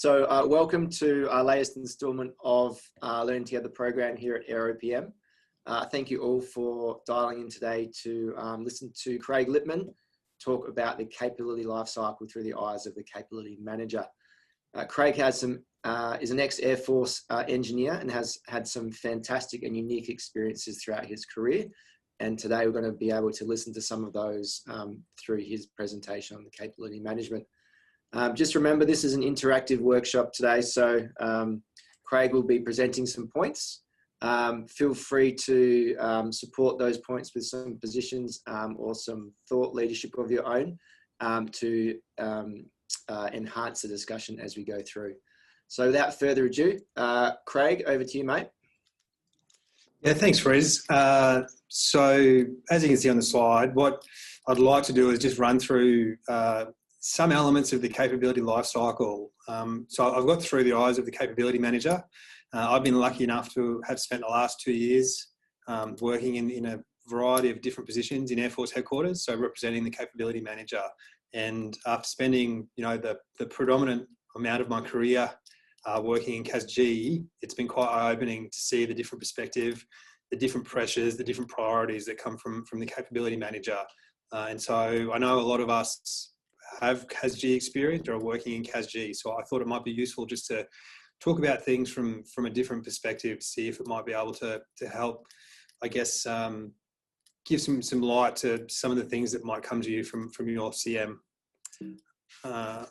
Welcome to our latest instalment of our Learning Together program here at AeroPM. Thank you all for dialing in today to listen to Craig Lipman talk about the capability lifecycle through the eyes of the capability manager. Craig is an ex-Air Force engineer and has had some fantastic and unique experiences throughout his career. And today we're going to be able to listen to some of those through his presentation on the capability management. Just remember, this is an interactive workshop today, so Craig will be presenting some points. Feel free to support those points with some positions or some thought leadership of your own to enhance the discussion as we go through. So without further ado, Craig, over to you, mate. Yeah, thanks, Riz. So as you can see on the slide, what I'd like to do is just run through some elements of the capability lifecycle. So I've got through the eyes of the capability manager. I've been lucky enough to have spent the last 2 years working in a variety of different positions in Air Force headquarters, so representing the capability manager. And after spending, the predominant amount of my career working in CASG, it's been quite eye-opening to see the different perspective, the different pressures, the different priorities that come from the capability manager. And so I know a lot of us have CASG experience or are working in CASG, so I thought it might be useful just to talk about things from a different perspective, see if it might be able to help, I guess, give some light to some of the things that might come to you from your CM. Now,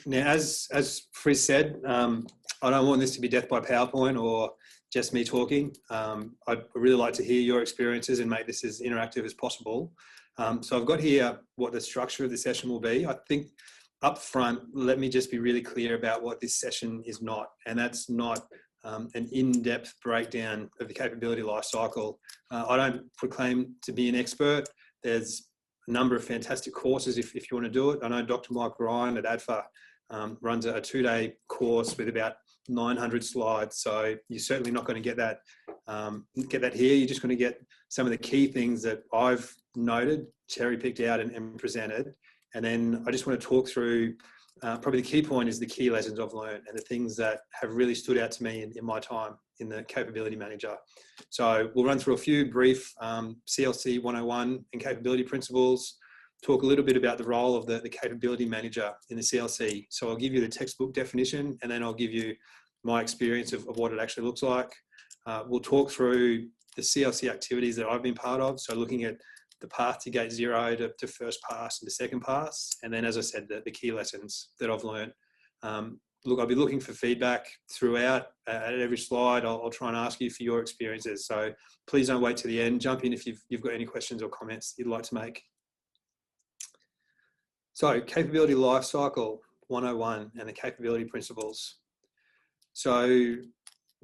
as Friz said, I don't want this to be death by PowerPoint or just me talking. I'd really like to hear your experiences and make this as interactive as possible. So I've got here what the structure of the session will be. I think up front, let me just be really clear about what this session is not, and that's not an in-depth breakdown of the capability lifecycle. I don't proclaim to be an expert. There's a number of fantastic courses if you want to do it. I know Dr. Mike Ryan at ADFA runs a 2-day course with about 900 slides, so you're certainly not going to get that here. You're just going to get some of the key things that I've noted, cherry picked out and presented. And then I just want to talk through, probably the key point is the key lessons I've learned and the things that have really stood out to me in my time in the capability manager. So we'll run through a few brief CLC 101 and capability principles, talk a little bit about the role of the capability manager in the CLC. So I'll give you the textbook definition, and then I'll give you my experience of what it actually looks like. We'll talk through the CLC activities that I've been part of, so looking at the path to gate 0 to first pass and to second pass, and then, as I said, the key lessons that I've learned. Look, I'll be looking for feedback throughout. At every slide, I'll try and ask you for your experiences, so please don't wait to the end. Jump in if you've got any questions or comments you'd like to make. So, capability lifecycle 101 and the capability principles. So,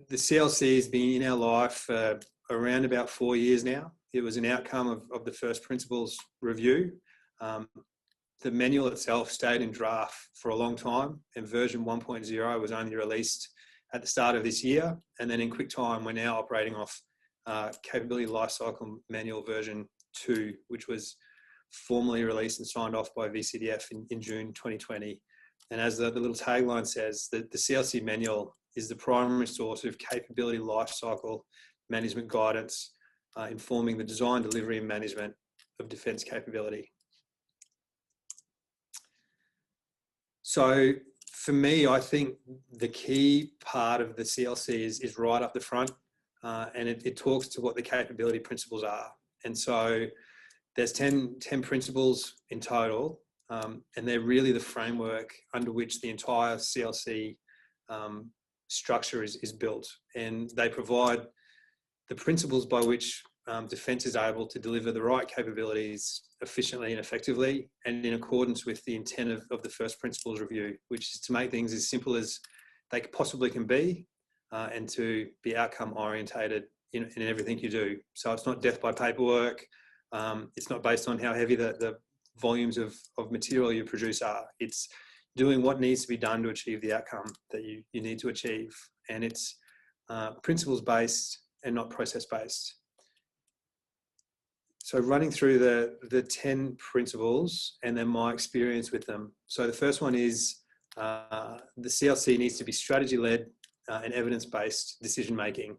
the CLC has been in our life for around about 4 years now. It was an outcome of the first principles review. The manual itself stayed in draft for a long time, and version 1.0 was only released at the start of this year. And then in quick time, we're now operating off Capability Lifecycle Manual version 2, which was formally released and signed off by VCDF in June 2020. And as the little tagline says, the CLC manual is the primary source of capability lifecycle management guidance, informing the design, delivery and management of defence capability. So for me, I think the key part of the CLC is right up the front, and it talks to what the capability principles are. And so there's 10 principles in total, and they're really the framework under which the entire CLC structure is built. And they provide the principles by which defence is able to deliver the right capabilities efficiently and effectively, and in accordance with the intent of the first principles review, which is to make things as simple as they possibly can be, and to be outcome orientated in everything you do. So it's not death by paperwork. It's not based on how heavy the volumes of material you produce are. It's doing what needs to be done to achieve the outcome that you need to achieve. And it's principles based and not process based. So running through the 10 principles and then my experience with them. So the first one is the CLC needs to be strategy-led and evidence-based decision-making.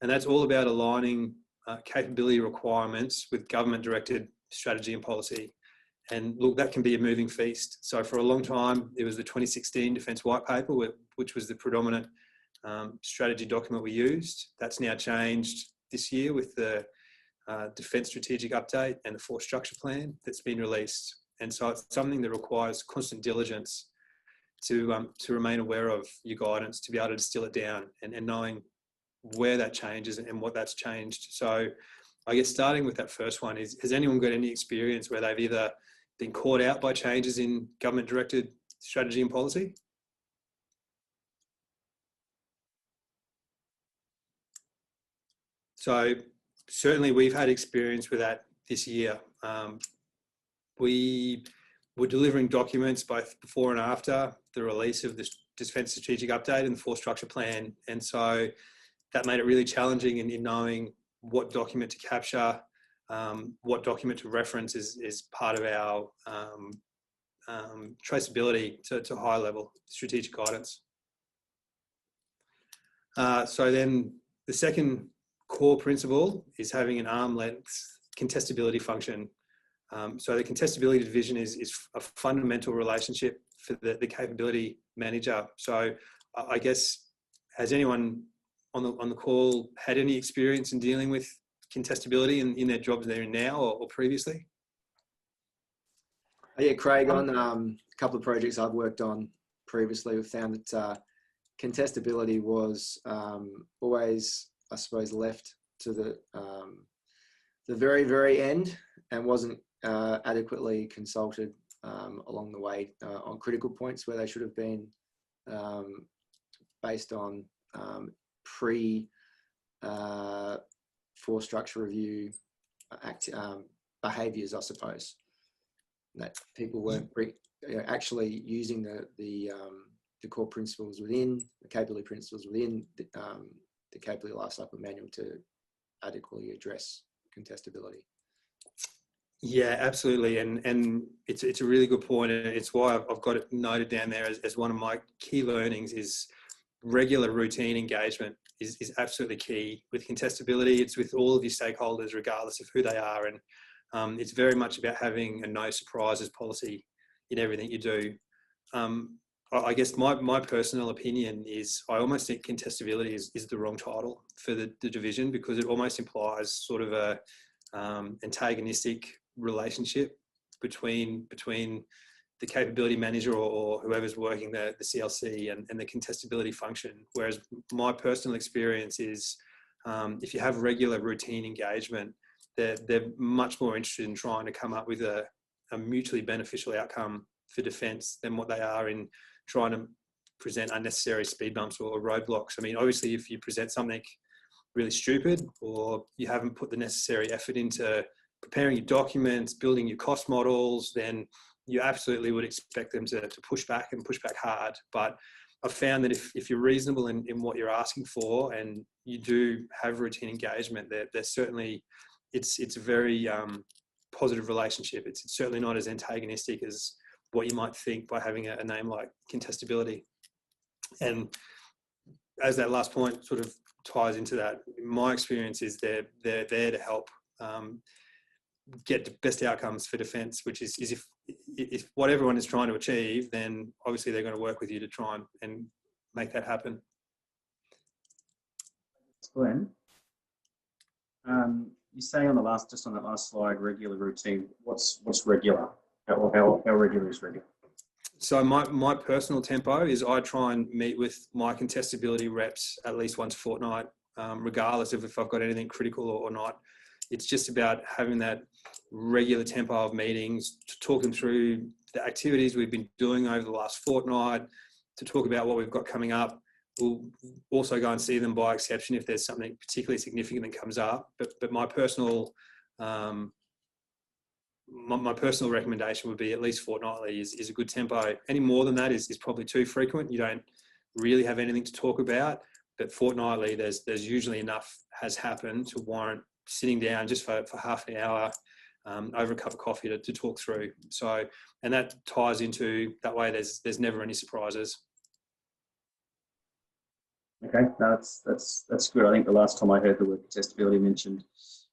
And that's all about aligning capability requirements with government-directed strategy and policy. And look, that can be a moving feast. So for a long time, it was the 2016 Defence White Paper, which was the predominant strategy document we used. That's now changed this year with the Defence Strategic Update and the Force Structure Plan that's been released. And so it's something that requires constant diligence to remain aware of your guidance, to be able to distill it down and knowing where that changes and what that's changed. So I guess starting with that first one is, has anyone got any experience where they've either been caught out by changes in government-directed strategy and policy? So certainly we've had experience with that this year. We were delivering documents both before and after the release of the Defence Strategic Update and the Force Structure Plan. And so that made it really challenging in knowing what document to capture, what document to reference is part of our traceability to high level strategic guidance. So then the second core principle is having an arm's length contestability function. So the contestability division is a fundamental relationship for the capability manager. So I guess, has anyone on the call had any experience in dealing with contestability in their jobs they're in now or previously? Yeah, Craig, on a couple of projects I've worked on previously, we've found that contestability was always, I suppose, left to the very, very end and wasn't adequately consulted along the way on critical points where they should have been based on force structure review behaviours, I suppose, that people weren't actually using the core principles within the capability principles within the capability lifecycle manual to adequately address contestability. Yeah, absolutely, and it's a really good point, and it's why I've got it noted down there as one of my key learnings is regular routine engagement is absolutely key with contestability. It's with all of your stakeholders, regardless of who they are, and it's very much about having a no surprises policy in everything you do. I guess my personal opinion is I almost think contestability is the wrong title for the division, because it almost implies sort of a antagonistic relationship between the capability manager or whoever's working the CLC and the contestability function. Whereas my personal experience is if you have regular routine engagement, they're much more interested in trying to come up with a mutually beneficial outcome for defence than what they are in trying to present unnecessary speed bumps or roadblocks. I mean, obviously, if you present something really stupid or you haven't put the necessary effort into preparing your documents, building your cost models, then you absolutely would expect them to push back and push back hard. But I've found that if you're reasonable in what you're asking for and you do have routine engagement, there's certainly, it's a very positive relationship. It's certainly not as antagonistic as what you might think by having a name like contestability. And as that last point sort of ties into that, my experience is they're there to help get the best outcomes for defence, which is if what everyone is trying to achieve, then obviously they're going to work with you to try and make that happen. Glenn, you say on that last slide, regular routine. What's regular? How regular is regular? So my personal tempo is I try and meet with my contestability reps at least once a fortnight, regardless of if I've got anything critical or not. It's just about having that regular tempo of meetings to talk them through the activities we've been doing over the last fortnight, to talk about what we've got coming up. We'll also go and see them by exception if there's something particularly significant that comes up. But my personal my personal recommendation would be at least fortnightly is a good tempo. Any more than that is probably too frequent. You don't really have anything to talk about. But fortnightly, there's usually enough has happened to warrant sitting down just for half an hour over a cup of coffee to talk through. So, and that ties into that way. There's never any surprises. Okay, no, that's good. I think the last time I heard the word contestability mentioned was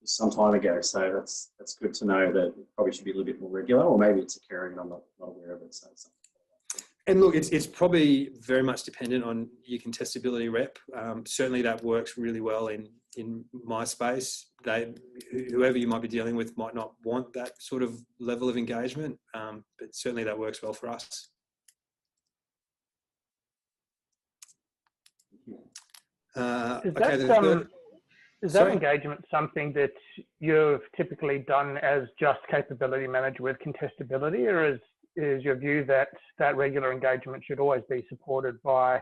some time ago, so that's good to know that it probably should be a little bit more regular, or maybe it's occurring and I'm not aware of it. So and look, it's probably very much dependent on your contestability rep. Certainly, that works really well in my space. Whoever you might be dealing with might not want that sort of level of engagement, but certainly that works well for us. Is that engagement something that you've typically done as just capability manager with contestability, or is your view that regular engagement should always be supported by,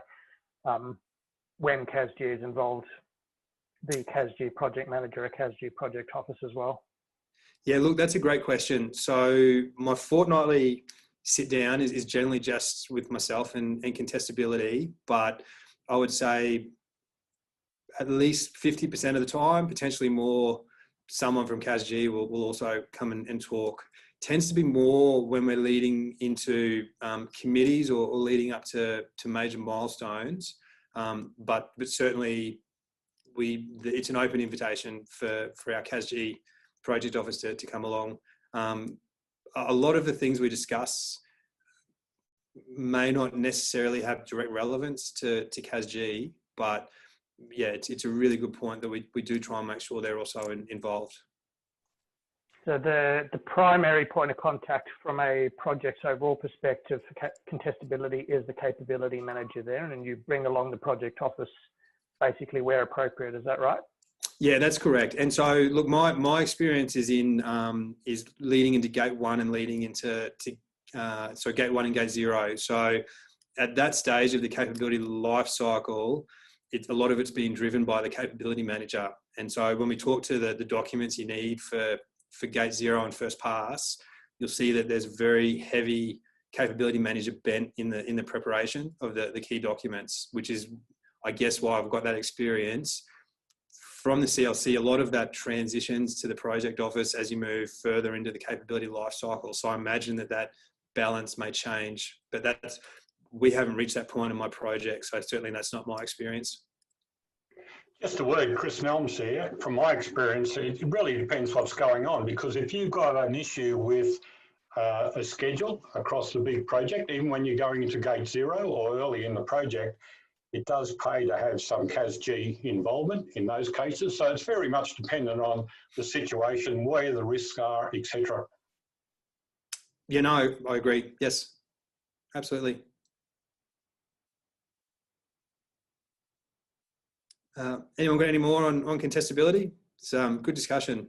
when CASG is involved, the CASG project manager or CASG project office as well? Yeah, look, that's a great question. So my fortnightly sit down is generally just with myself and contestability, but I would say at least 50% of the time, potentially more, someone from CASG will also come and talk. Tends to be more when we're leading into committees or leading up to major milestones. But certainly it's an open invitation for our CASG project office to come along. A lot of the things we discuss may not necessarily have direct relevance to CASG, but yeah, it's a really good point that we do try and make sure they're also involved. So the primary point of contact from a project's overall perspective for contestability is the capability manager there, and you bring along the project office basically where appropriate. Is that right? Yeah, that's correct. And so, look, my experience is is leading into gate 1 and leading into gate 1 and gate 0. So at that stage of the capability life cycle, a lot of it's being driven by the capability manager. And so when we talk to the documents you need for gate 0 and first pass, you'll see that there's very heavy capability manager bent in the preparation of the key documents, which is, I guess, why I've got that experience. From the CLC, a lot of that transitions to the project office as you move further into the capability life cycle. So I imagine that balance may change, but we haven't reached that point in my project, so certainly that's not my experience. Just a word, Chris Nelms here. From my experience, it really depends what's going on, because if you've got an issue with a schedule across the big project, even when you're going into gate 0 or early in the project, it does pay to have some CASG involvement in those cases. So it's very much dependent on the situation, where the risks are, etc. Yeah, no, I agree. Yes, absolutely. Anyone got any more on contestability? It's good discussion.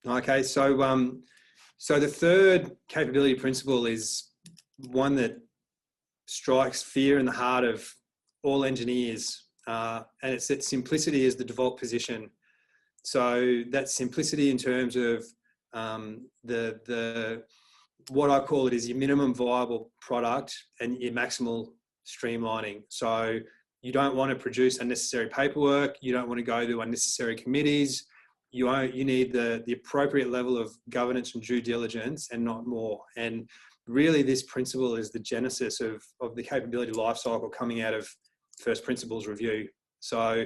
Okay, so the third capability principle is one that strikes fear in the heart of all engineers, and it's that simplicity is the default position. So that simplicity in terms of what I call it is your minimum viable product and your maximal streamlining. So you don't want to produce unnecessary paperwork. You don't want to go to unnecessary committees. You need the appropriate level of governance and due diligence and not more. And really this principle is the genesis of the capability lifecycle coming out of first principles review. So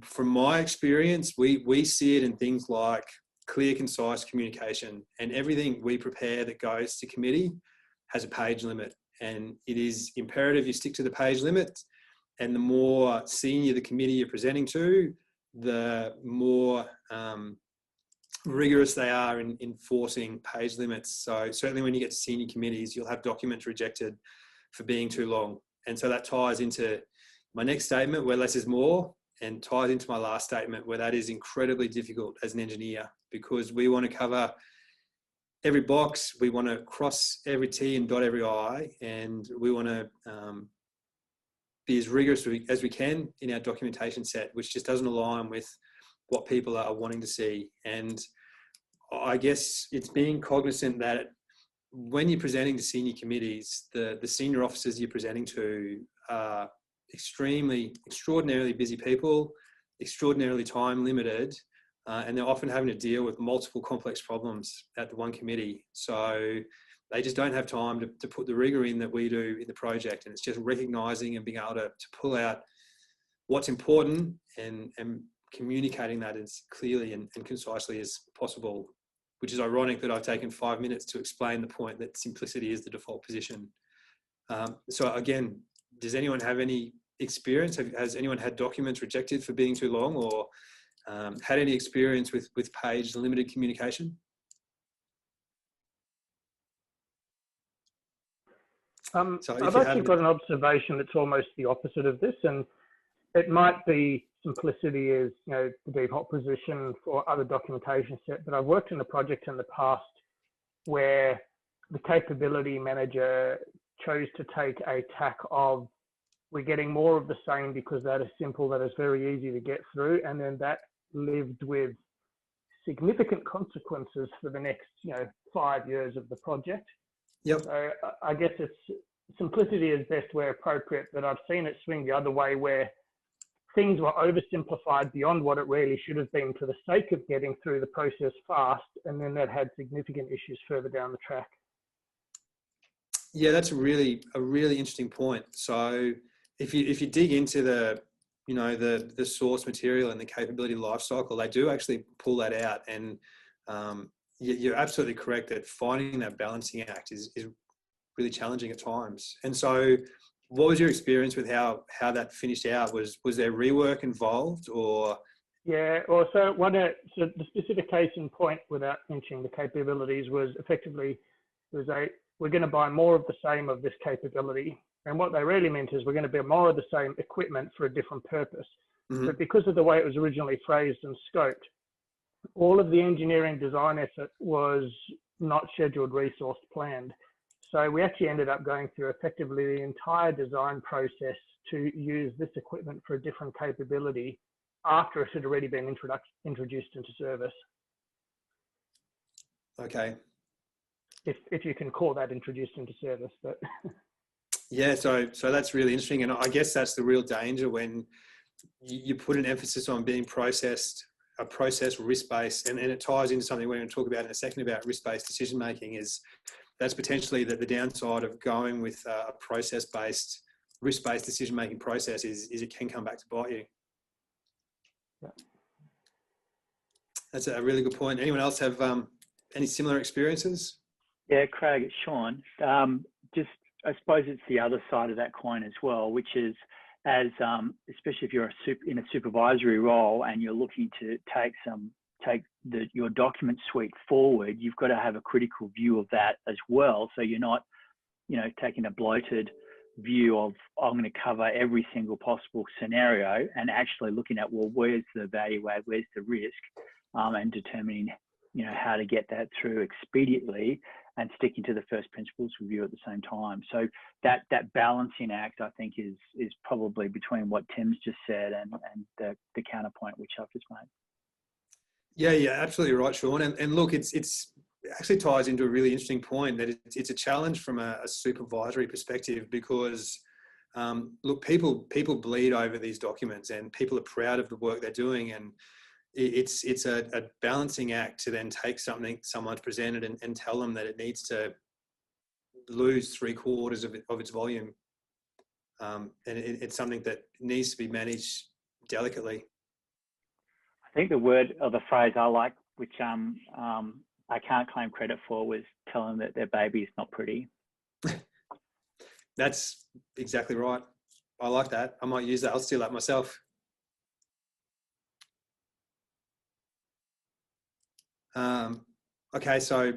from my experience, we see it in things like clear, concise communication, and everything we prepare that goes to committee has a page limit, and it is imperative you stick to the page limit. And the more senior the committee you're presenting to, the more rigorous they are in enforcing page limits. So certainly when you get to senior committees, you'll have documents rejected for being too long. And so that ties into my next statement, where less is more, and ties into my last statement, where that is incredibly difficult as an engineer, because we want to cover every box, we want to cross every T and dot every I, and we want to be as rigorous as we can in our documentation set, which just doesn't align with what people are wanting to see. And I guess it's being cognizant that when you're presenting to senior committees, the senior officers you're presenting to are extraordinarily busy people. extraordinarily time limited, and they're often having to deal with multiple complex problems at the one committee. So they just don't have time to put the rigor in that we do in the project. And it's just recognising and being able to pull out what's important and communicating that as clearly and concisely as possible, which is ironic that I've taken 5 minutes to explain the point that simplicity is the default position. So again, does anyone have any experience? Has anyone had documents rejected for being too long, or had any experience with page limited communication? I've actually got an observation that's almost the opposite of this, and it might be simplicity is, you know, the default position for other documentation set, but I've worked in a project in the past where the capability manager chose to take a tack of, we're getting more of the same because that is simple, that is very easy to get through, and then that lived with significant consequences for the next, you know, 5 years of the project. Yep. So I guess it's simplicity is best where appropriate, but I've seen it swing the other way where things were oversimplified beyond what it really should have been for the sake of getting through the process fast, and then that had significant issues further down the track. Yeah, that's a really interesting point. So if you dig into the, you know, the source material and the capability lifecycle, they do actually pull that out. And you're absolutely correct that finding that balancing act is really challenging at times. And so what was your experience with how that finished out? Was there rework involved, or? Yeah, well, so the specific case in point, without mentioning the capabilities, was effectively, we're going to buy more of the same of this capability. And what they really meant is we're going to buy more of the same equipment for a different purpose. Mm-hmm. But because of the way it was originally phrased and scoped, all of the engineering design effort was not scheduled, resourced, planned. So we actually ended up going through effectively the entire design process to use this equipment for a different capability after it had already been introduced into service. Okay. If you can call that introduced into service, but. Yeah, so that's really interesting. And I guess that's the real danger when you put an emphasis on being process risk-based, and it ties into something we're going to talk about in a second about risk-based decision-making. Is that's potentially the downside of going with a process-based, risk-based decision-making process is it can come back to bite you. Yeah. That's a really good point. Anyone else have any similar experiences? Yeah, Craig, it's Sean. I suppose it's the other side of that coin as well, which is especially if you're in a supervisory role and you're looking to take your document suite forward, you've got to have a critical view of that as well. So you're not, you know, taking a bloated view of, I'm going to cover every single possible scenario, and actually looking at, well, where's the value add, where's the risk, and determining, you know, how to get that through expediently and sticking to the first principles review at the same time. So that balancing act, I think, is probably between what Tim's just said and the counterpoint which I've just made. Yeah, absolutely right, Sean. And look, it actually ties into a really interesting point that it's a challenge from a supervisory perspective because, look, people bleed over these documents and people are proud of the work they're doing, and it's a balancing act to then take something someone's presented and tell them that it needs to lose 3/4 of its volume. And it's something that needs to be managed delicately. I think the word or the phrase I like, which I can't claim credit for, was telling them that their baby is not pretty. That's exactly right. I like that. I might use that. I'll steal that myself. Okay, so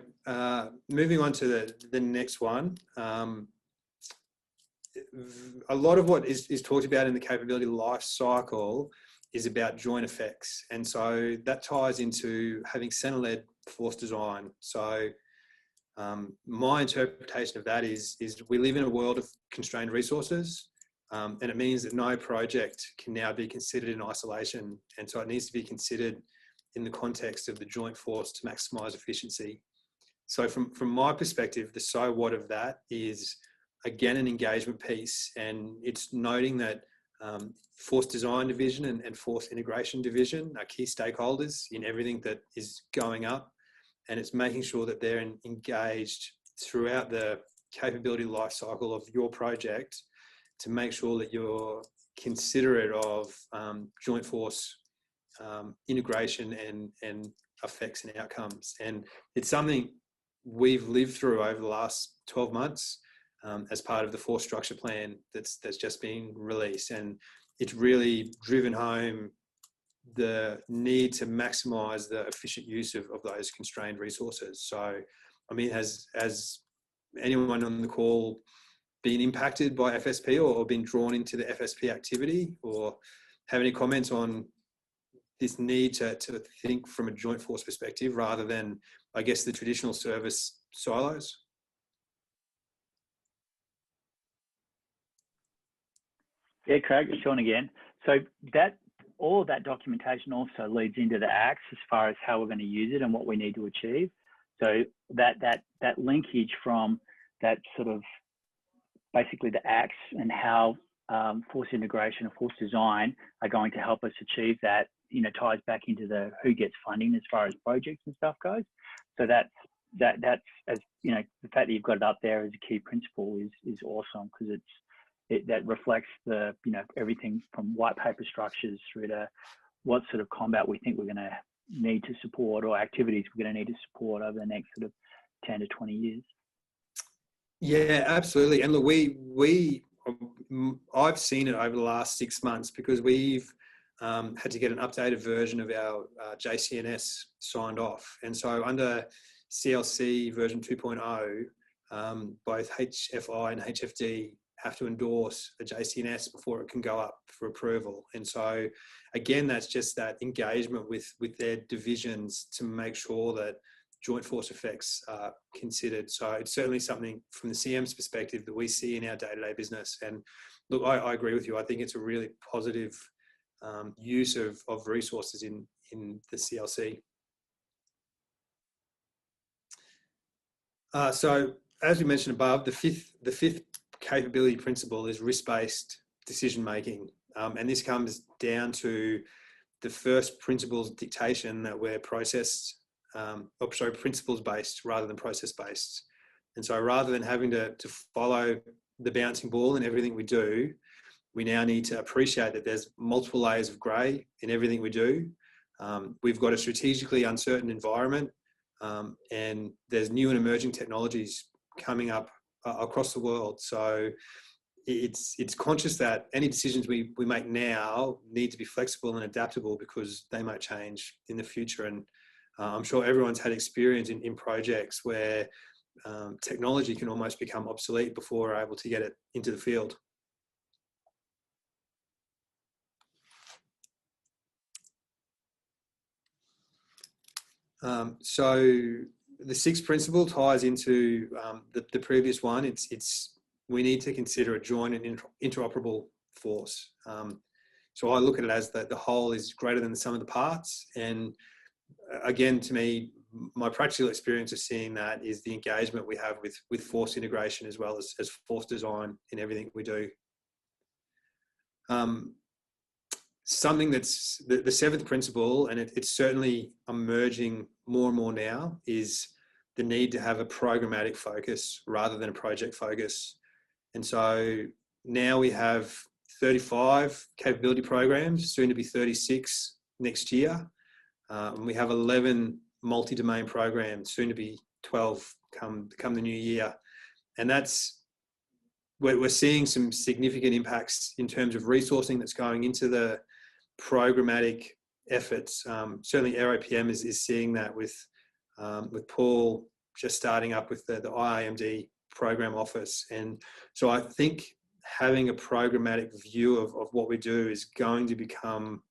moving on to the next one. A lot of what is talked about in the capability life cycle is about joint effects. And so that ties into having center-led force design. So my interpretation of that is we live in a world of constrained resources, and it means that no project can now be considered in isolation. And so it needs to be considered in the context of the joint force to maximise efficiency. So from my perspective, the so what of that is, again, an engagement piece, and it's noting that Force Design Division and Force Integration Division are key stakeholders in everything that is going up, and it's making sure that they're engaged throughout the capability life cycle of your project to make sure that you're considerate of joint force integration and effects and outcomes. And it's something we've lived through over the last 12 months as part of the force structure plan that's just been released. And it's really driven home the need to maximize the efficient use of those constrained resources. So, I mean, has anyone on the call been impacted by FSP or been drawn into the FSP activity, or have any comments on this need to think from a joint force perspective rather than, I guess, the traditional service silos? Yeah, Craig, it's Sean again. So all of that documentation also leads into the acts as far as how we're going to use it and what we need to achieve. So that linkage from that sort of basically the acts and how force integration and force design are going to help us achieve that, ties back into the who gets funding as far as projects and stuff goes. So that's as the fact that you've got it up there as a key principle is awesome, because that reflects the everything from white paper structures through to what sort of combat we think we're going to need to support, or activities we're going to need to support over the next sort of 10 to 20 years. Yeah, absolutely. And look, I've seen it over the last 6 months because we've had to get an updated version of our JCNS signed off. And so under CLC version 2.0, both HFI and HFD have to endorse a JCNS before it can go up for approval. And so again, that's just that engagement with their divisions to make sure that joint force effects are considered. So it's certainly something from the CM's perspective that we see in our day-to-day business. And look, I agree with you. I think it's a really positive use of resources in the CLC. So as we mentioned above, the fifth capability principle is risk-based decision-making. And this comes down to the first principles dictation that we're principles-based rather than process-based. And so rather than having to follow the bouncing ball in everything we do, we now need to appreciate that there's multiple layers of grey in everything we do. We've got a strategically uncertain environment, and there's new and emerging technologies coming up across the world. So it's conscious that any decisions we make now need to be flexible and adaptable because they might change in the future. And I'm sure everyone's had experience in projects where technology can almost become obsolete before we're able to get it into the field. So the sixth principle ties into the previous one. It's we need to consider a joint and interoperable force. So I look at it as that the whole is greater than the sum of the parts. And again, to me, my practical experience of seeing that is the engagement we have with force integration as well as force design in everything we do. Something that's the seventh principle, and it's certainly emerging more and more now, is the need to have a programmatic focus rather than a project focus. And so now we have 35 capability programs, soon to be 36 next year. And we have 11 multi-domain programs, soon to be 12 come the new year. And we're seeing some significant impacts in terms of resourcing that's going into the programmatic efforts. Certainly AeroPM is seeing that with Paul just starting up with the IAMD program office. And so I think having a programmatic view of what we do is going to become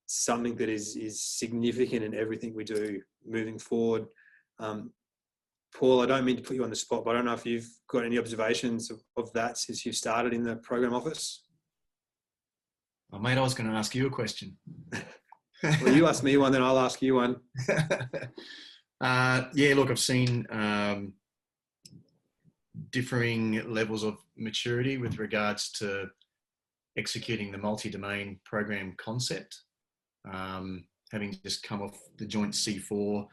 something that is significant in everything we do moving forward. Paul, I don't mean to put you on the spot, but I don't know if you've got any observations of that since you started in the program office. Well, mate, I was going to ask you a question. Well, you ask me one, then I'll ask you one. Yeah, look, I've seen differing levels of maturity with regards to executing the multi-domain program concept. Having just come off the joint C4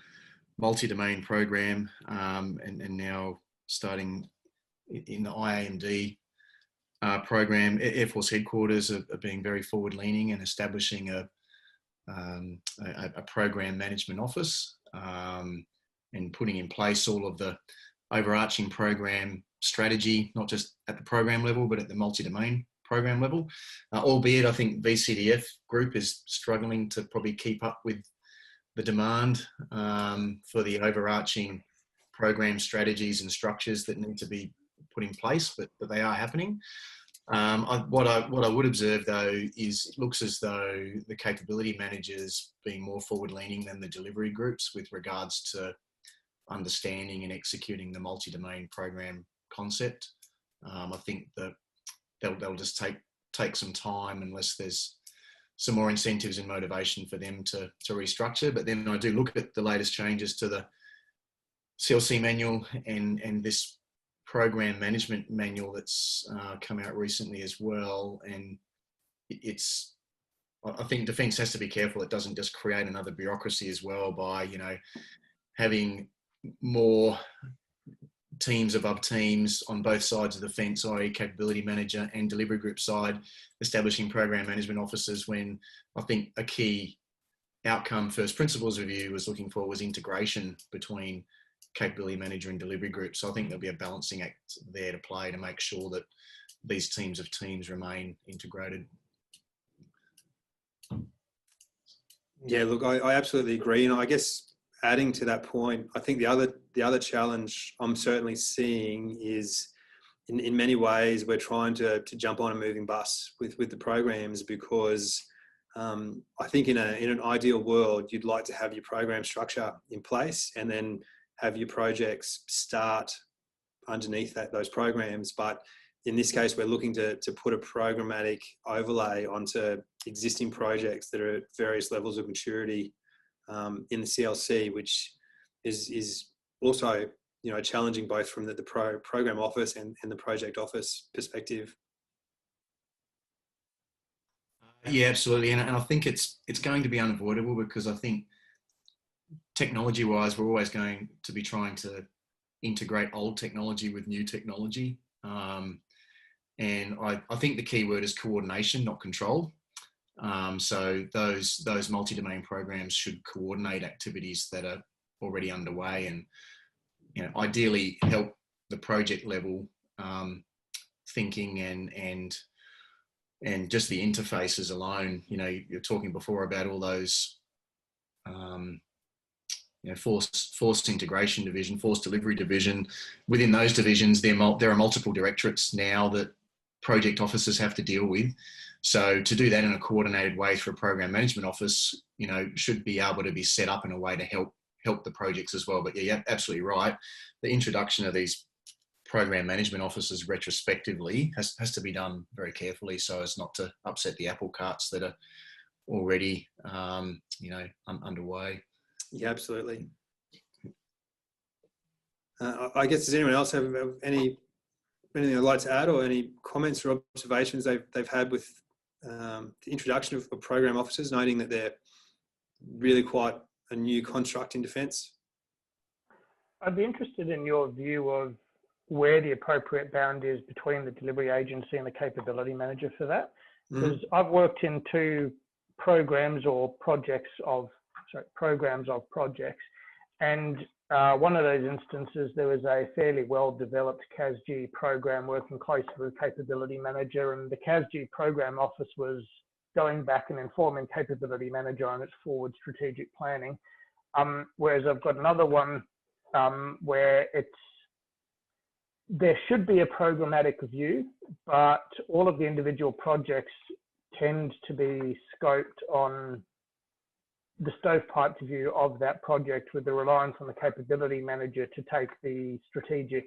multi-domain program, and now starting in the IAMD program, Air Force Headquarters are being very forward-leaning and establishing a program management office, and putting in place all of the overarching program strategy, not just at the program level, but at the multi-domain program level. Albeit I think VCDF group is struggling to probably keep up with the demand for the overarching program strategies and structures that need to be put in place, but they are happening. What I would observe though is it looks as though the capability managers being more forward-leaning than the delivery groups with regards to understanding and executing the multi-domain program concept. I think that they'll just take some time unless there's some more incentives and motivation for them to restructure. But then I do look at the latest changes to the CLC manual and this program management manual that's come out recently as well. And I think Defence has to be careful it doesn't just create another bureaucracy as well by, you know, having more teams above teams on both sides of the fence, i.e. capability manager and delivery group side, establishing program management officers, when I think a key outcome first principles review was looking for was integration between capability manager and delivery group. So I think there'll be a balancing act there to play to make sure that these teams of teams remain integrated. Yeah, look, I absolutely agree. And I guess adding to that point, I think the other challenge I'm certainly seeing is in many ways we're trying to jump on a moving bus with the programs, because I think in an ideal world you'd like to have your program structure in place and then have your projects start underneath those programs. But in this case, we're looking to put a programmatic overlay onto existing projects that are at various levels of maturity in the CLC, which is also, you know, challenging both from the program office and the project office perspective. Yeah, absolutely. And I think it's going to be unavoidable, because I think technology-wise, we're always going to be trying to integrate old technology with new technology. And I think the key word is coordination, not control. So those multi-domain programs should coordinate activities that are already underway, and, you know, ideally help the project level thinking and just the interfaces alone. You know, you're talking before about all those you know, force integration division, force delivery division. Within those divisions, there are multiple directorates now that project officers have to deal with. So to do that in a coordinated way through a program management office, you know, should be able to be set up in a way to help the projects as well. But yeah, you're absolutely right. The introduction of these program management officers retrospectively has to be done very carefully, so as not to upset the apple carts that are already, you know, underway. Yeah, absolutely. I guess, does anyone else have anything they'd like to add, or any comments or observations they've had with the introduction of program officers, noting that they're really quite a new construct in Defence? I'd be interested in your view of where the appropriate bound is between the delivery agency and the capability manager for that. Because I've worked in two programs of projects, and one of those instances, there was a fairly well-developed CASG program working closely with capability manager, and the CASG program office was going back and informing capability manager on its forward strategic planning. Whereas I've got another one where there should be a programmatic view, but all of the individual projects tend to be scoped on the stovepipe view of that project, with the reliance on the capability manager to take the strategic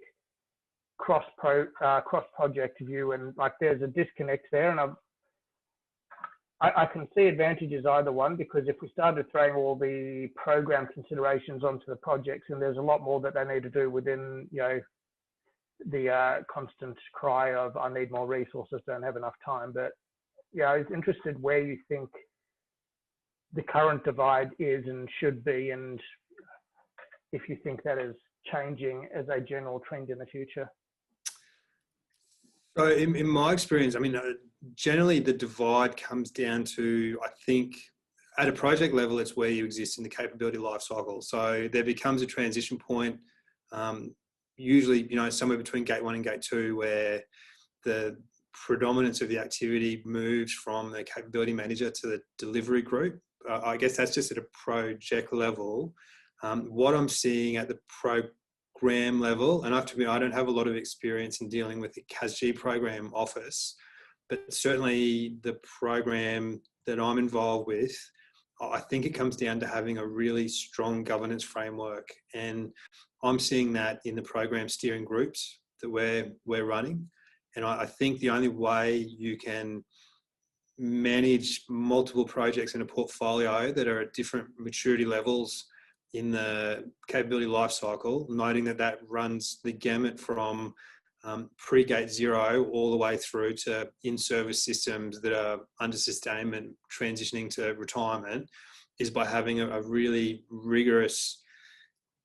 cross-project view. And like, there's a disconnect there, and I can see advantages either one, because if we started throwing all the program considerations onto the projects, and there's a lot more that they need to do within, you know, the constant cry of I need more resources, don't have enough time. But I was interested where you think the current divide is and should be, and if you think that is changing as a general trend in the future. So in my experience, I mean, generally the divide comes down to, I think, at a project level, it's where you exist in the capability lifecycle. So there becomes a transition point, usually, somewhere between gate 1 and gate 2, where the predominance of the activity moves from the capability manager to the delivery group. I guess that's just at a project level. What I'm seeing at the program level, and I have to admit, I don't have a lot of experience in dealing with the CASG program office, but certainly the program that I'm involved with, I think it comes down to having a really strong governance framework. And I'm seeing that in the program steering groups that we're running. And I think the only way you can manage multiple projects in a portfolio that are at different maturity levels in the capability lifecycle, noting that runs the gamut from pre-gate 0 all the way through to in-service systems that are under sustainment, transitioning to retirement, is by having a really rigorous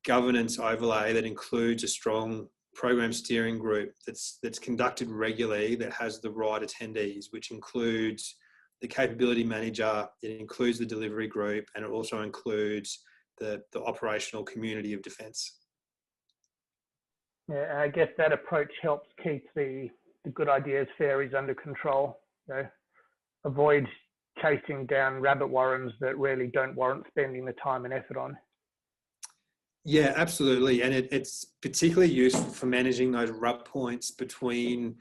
governance overlay that includes a strong program steering group that's conducted regularly, that has the right attendees, which includes the capability manager, it includes the delivery group, and it also includes the operational community of defence. Yeah, I guess that approach helps keep the good ideas fairies under control. Avoid chasing down rabbit warrens that really don't warrant spending the time and effort on. Yeah, absolutely. And it's particularly useful for managing those rub points between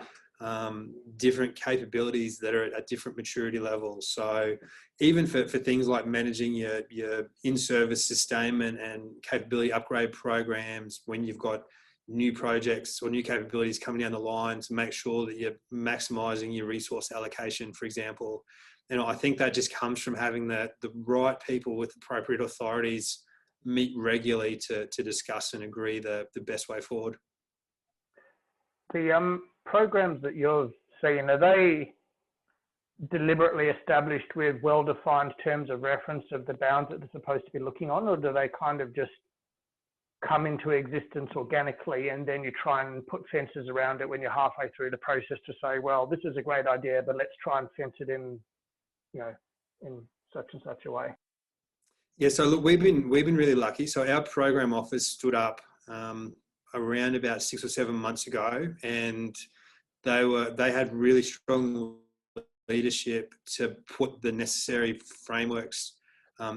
different capabilities that are at different maturity levels. So even for things like managing your in-service sustainment and capability upgrade programs, when you've got new projects or new capabilities coming down the line, to make sure that you're maximising your resource allocation, for example. And I think that just comes from having the right people with appropriate authorities meet regularly to discuss and agree the best way forward. The programs that you're seeing, are they deliberately established with well-defined terms of reference of the bounds that they're supposed to be looking on, or do they kind of just come into existence organically and then you try and put fences around it when you're halfway through the process to say, well, this is a great idea, but let's try and fence it in, in such and such a way? Yeah, so look, we've been really lucky. So our program office stood up around about 6 or 7 months ago, and they had really strong leadership to put the necessary frameworks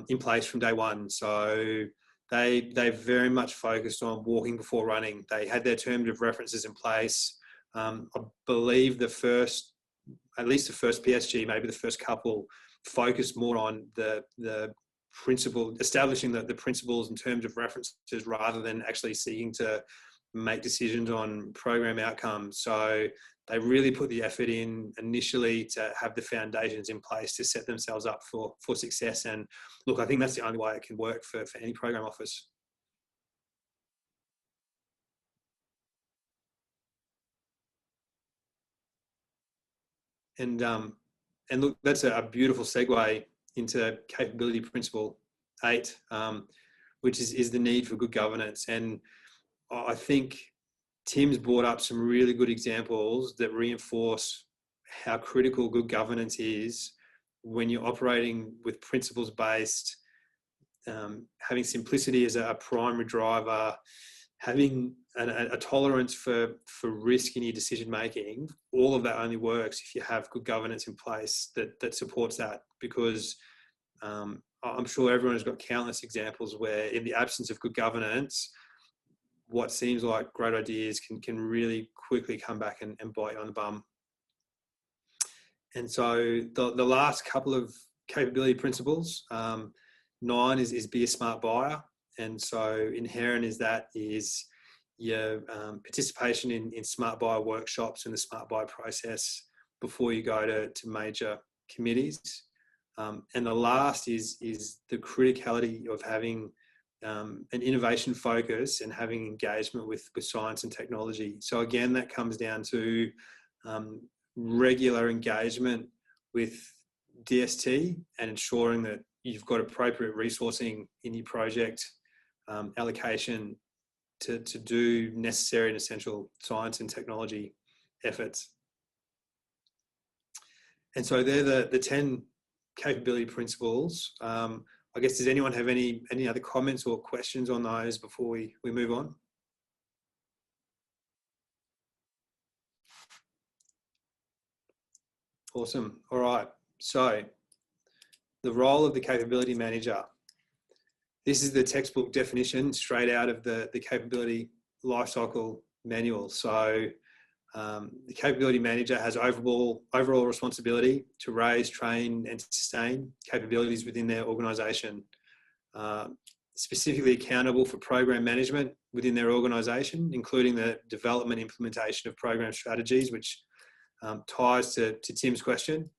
in place from day one. So they very much focused on walking before running. They had their terms of references in place. I believe at least the first PSG, maybe the first couple, focused more on the principle, establishing the principles and terms of references rather than actually seeking to make decisions on program outcomes. So they really put the effort in initially to have the foundations in place to set themselves up for success. And look, I think that's the only way it can work for any program office. And look, that's a beautiful segue into capability principle 8, which is the need for good governance. And I think Tim's brought up some really good examples that reinforce how critical good governance is when you're operating with principles-based, having simplicity as a primary driver, having a tolerance for risk in your decision making. All of that only works if you have good governance in place that supports that, because I'm sure everyone has got countless examples where in the absence of good governance, what seems like great ideas can really quickly come back and bite you on the bum. And so the last couple of capability principles, 9 is be a smart buyer. And so inherent is your participation in smart buyer workshops and the smart buyer process before you go to major committees. And the last is the criticality of having an innovation focus and having engagement with science and technology. So again, that comes down to regular engagement with DST and ensuring that you've got appropriate resourcing in your project allocation to do necessary and essential science and technology efforts. And so they're the 10 capability principles. I guess, does anyone have any other comments or questions on those before we move on? Awesome. All right. So the role of the capability manager. This is the textbook definition straight out of the capability lifecycle manual. So the capability manager has overall responsibility to raise, train and sustain capabilities within their organisation. Specifically accountable for program management within their organisation, including the development and implementation of program strategies, which ties to Tim's question.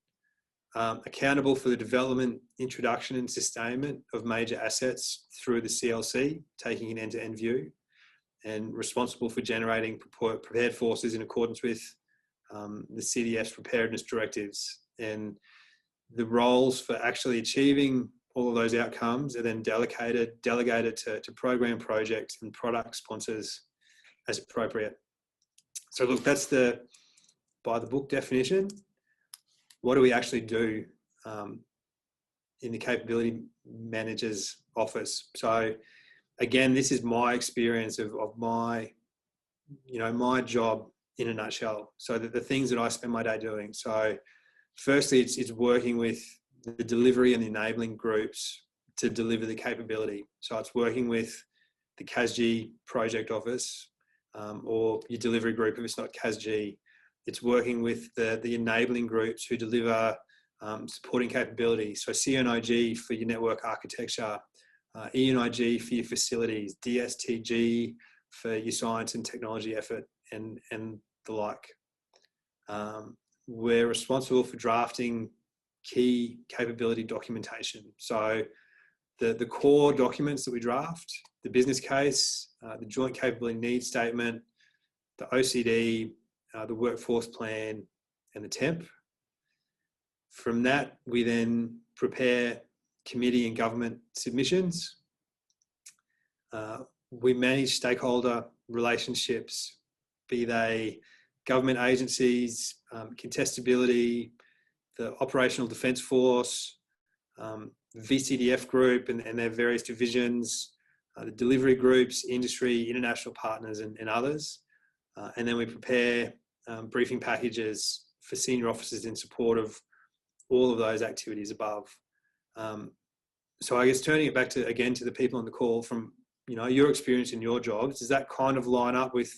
Accountable for the development, introduction and sustainment of major assets through the CLC, taking an end-to-end view, and responsible for generating prepared forces in accordance with the CDF's preparedness directives. And the roles for actually achieving all of those outcomes are then delegated to program, project and product sponsors as appropriate. So look, that's the by the book definition. What do we actually do in the capability manager's office? So again, this is my experience of my, my job in a nutshell. So the things that I spend my day doing. So firstly, it's working with the delivery and the enabling groups to deliver the capability. So it's working with the CASG project office or your delivery group if it's not CASG. It's working with the enabling groups who deliver supporting capability. So CNIG for your network architecture, ENIG for your facilities, DSTG for your science and technology effort, and the like. We're responsible for drafting key capability documentation. So the core documents that we draft, the business case, the joint capability needs statement, the OCD, the workforce plan, and the temp. From that, we then prepare committee and government submissions. We manage stakeholder relationships, be they government agencies, contestability, the Operational Defence Force, VCDF group and their various divisions, the delivery groups, industry, international partners and others. And then we prepare briefing packages for senior officers in support of all of those activities above. So I guess turning it back to the people on the call, from your experience in your jobs, does that kind of line up with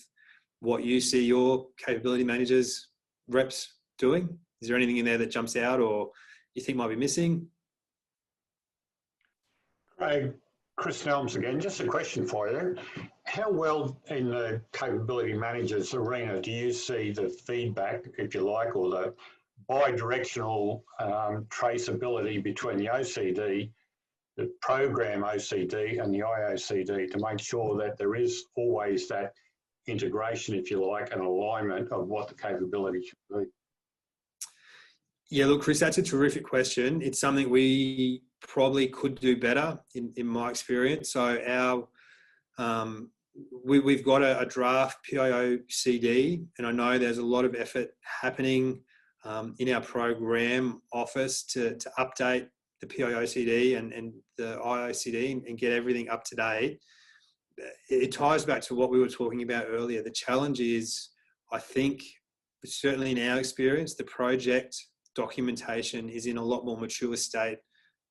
what you see your capability managers, reps doing? Is there anything in there that jumps out or you think might be missing? Craig, Chris Nelms again. Just a question for you. How well in the capability managers arena do you see the feedback, if you like, or the bi-directional traceability between the OCD, the program OCD and the IOCD to make sure that there is always that integration, if you like, and alignment of what the capability should be? Yeah, look, Chris, that's a terrific question. It's something we probably could do better in my experience. So we've got a draft PIOCD, and I know there's a lot of effort happening in our program office to update the PIOCD and the IOCD and get everything up to date. It ties back to what we were talking about earlier. The challenge is, I think, certainly in our experience, the project documentation is in a lot more mature state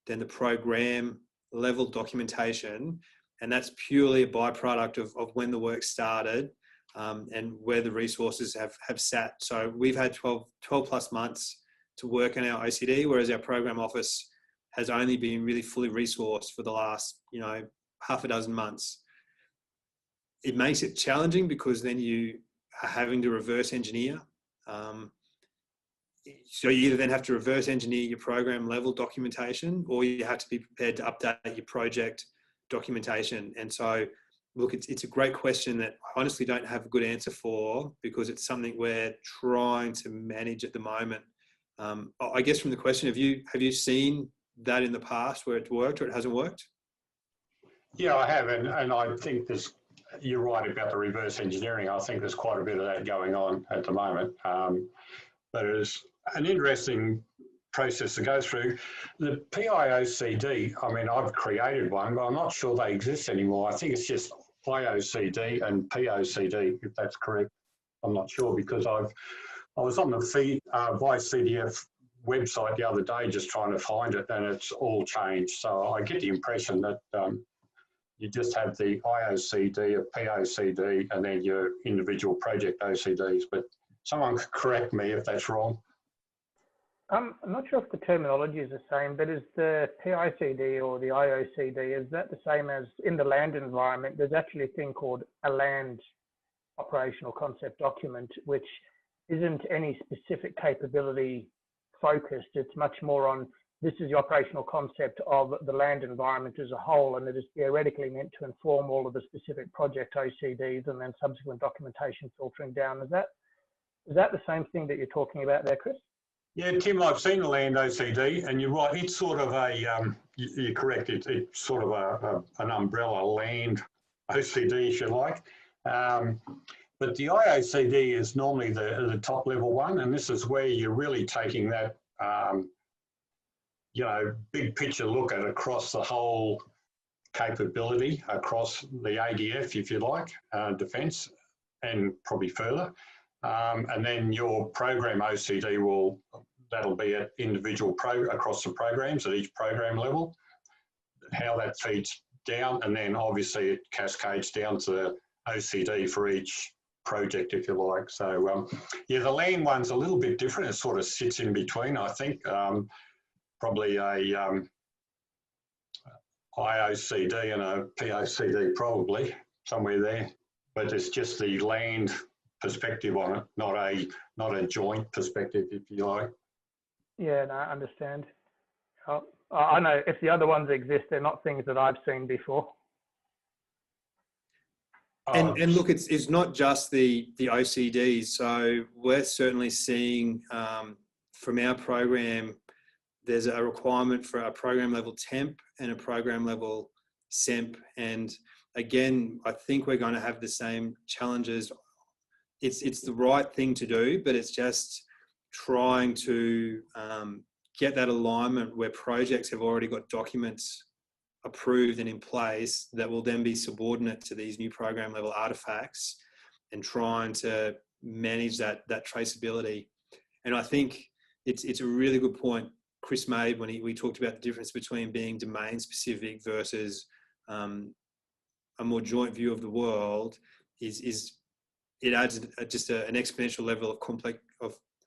than the program level documentation. And that's purely a byproduct of when the work started and where the resources have sat. So we've had 12 plus months to work on our OCD, whereas our program office has only been really fully resourced for the last, half a dozen months. It makes it challenging because then you are having to reverse engineer. So you either then have to reverse engineer your program level documentation, or you have to be prepared to update your project documentation. And so, look, it's a great question that I honestly don't have a good answer for, because it's something we're trying to manage at the moment. I guess from the question, have you seen that in the past where it's worked or it hasn't worked? Yeah, I have, and I think you're right about the reverse engineering. I think there's quite a bit of that going on at the moment. But it's an interesting process to go through. The PIOCD, I mean, I've created one, but I'm not sure they exist anymore. I think it's just IOCD and POCD, if that's correct. I'm not sure, because I was on the ViceCDF website the other day just trying to find it, and it's all changed. So I get the impression that you just have the IOCD, a POCD, and then your individual project OCDs. But someone could correct me if that's wrong. I'm not sure if the terminology is the same, but is the PICD or the IOCD, is that the same as in the land environment? There's actually a thing called a land operational concept document, which isn't any specific capability focused. It's much more on, this is the operational concept of the land environment as a whole, and it is theoretically meant to inform all of the specific project OCDs and then subsequent documentation filtering down. Is that the same thing that you're talking about there, Chris? Yeah, Tim, I've seen the land OCD, and you're right. It's sort of you're correct. It's sort of an umbrella land OCD, if you like. But the IOCD is normally the top level one, and this is where you're really taking that, big picture look at across the whole capability, across the ADF, if you like, defence, and probably further. And then your program OCD that'll be at individual across the programs at each program level, how that feeds down, and then obviously it cascades down to the OCD for each project, if you like. So yeah, the land one's a little bit different. It sort of sits in between, I think. Probably a IOCD and a POCD, probably somewhere there. But it's just the land perspective on it, not a joint perspective, if you like. Yeah, no, I understand. I know if the other ones exist, they're not things that I've seen before. And look, it's not just the OCDs. So we're certainly seeing from our program, there's a requirement for a program level temp and a program level SEMP. And again, I think we're going to have the same challenges. It's the right thing to do, but it's just trying to get that alignment where projects have already got documents approved and in place that will then be subordinate to these new program level artifacts, and trying to manage that traceability. And I think it's a really good point Chris made when we talked about the difference between being domain specific versus a more joint view of the world. Is it adds just an exponential level of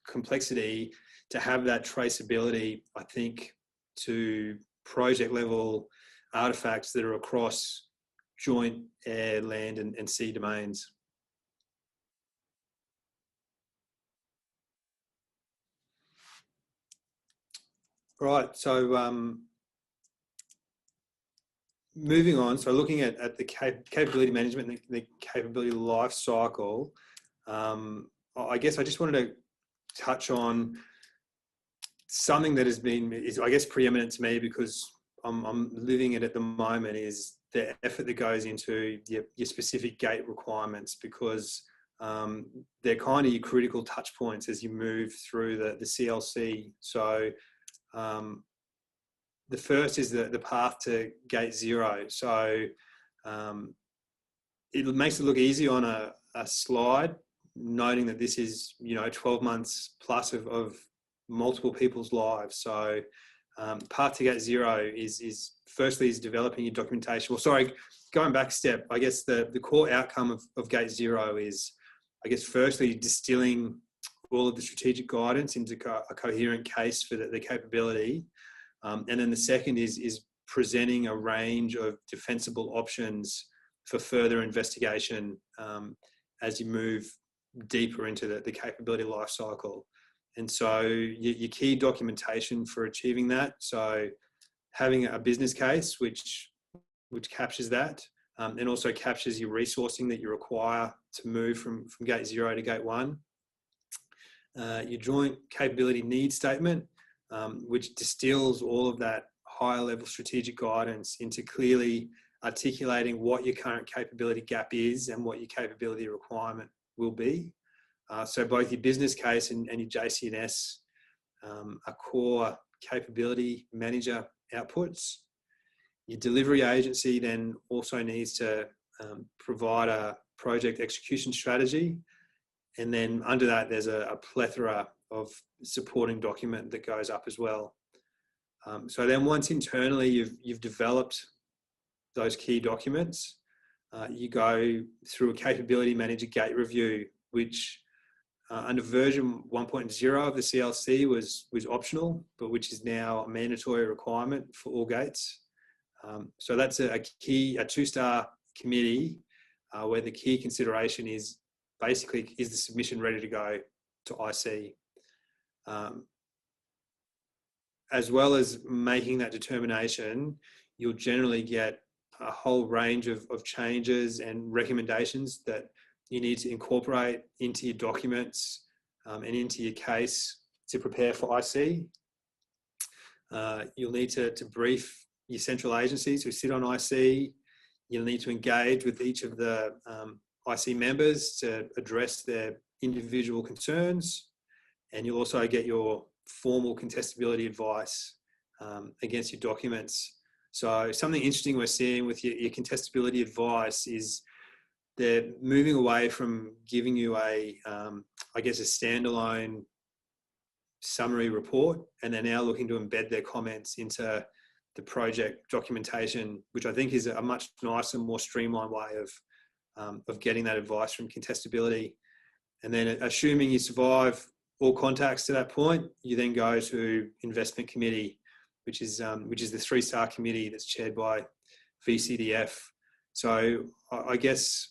complexity to have that traceability, I think, to project level artifacts that are across joint air, land and sea domains. Right, so moving on, so looking at the capability management and the capability life cycle, I guess I just wanted to touch on something that is I guess preeminent to me because I'm living it at the moment, is the effort that goes into your specific gate requirements, because they're kind of your critical touch points as you move through the CLC. So the first is the path to gate 0. So it makes it look easy on a slide, noting that this is 12 months plus of multiple people's lives. So path to gate 0 is firstly developing your documentation. Well, sorry, going back a step, I guess the core outcome of gate 0 is, I guess, firstly distilling all of the strategic guidance into a coherent case for the capability. And then the second is presenting a range of defensible options for further investigation as you move deeper into the capability life cycle. And so your key documentation for achieving that, so having a business case which captures that, and also captures your resourcing that you require to move from gate 0 to gate 1. your joint capability needs statement, which distills all of that higher level strategic guidance into clearly articulating what your current capability gap is and what your capability requirement will be. So both your business case and your JCNS are core capability manager outputs. Your delivery agency then also needs to provide a project execution strategy. And then under that, there's a plethora of supporting document that goes up as well. So then once internally you've developed those key documents, you go through a capability manager gate review, which under version 1.0 of the CLC was optional, but which is now a mandatory requirement for all gates. So that's a two-star committee where the key consideration is basically, is the submission ready to go to IC? As well as making that determination, you'll generally get a whole range of changes and recommendations that you need to incorporate into your documents and into your case to prepare for IC. You'll need to brief your central agencies who sit on IC. You'll need to engage with each of the IC members to address their individual concerns. And you'll also get your formal contestability advice against your documents. So something interesting we're seeing with your contestability advice is they're moving away from giving you a standalone summary report, and they're now looking to embed their comments into the project documentation, which I think is a much nicer, more streamlined way of getting that advice from contestability. And then assuming you survive all contacts to that point, you then go to investment committee, which is the 3-star committee that's chaired by VCDF. So I guess,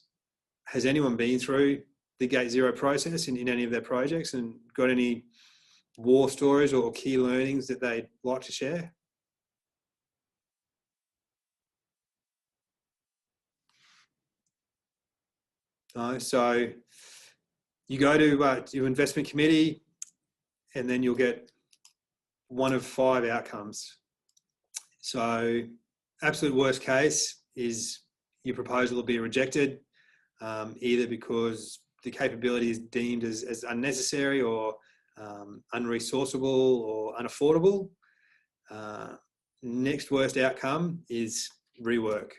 has anyone been through the Gate Zero process in any of their projects and got any war stories or key learnings that they'd like to share? So you go to your investment committee, and then you'll get one of 5 outcomes. So absolute worst case is your proposal will be rejected, either because the capability is deemed as unnecessary or unresourceable or unaffordable. Next worst outcome is rework.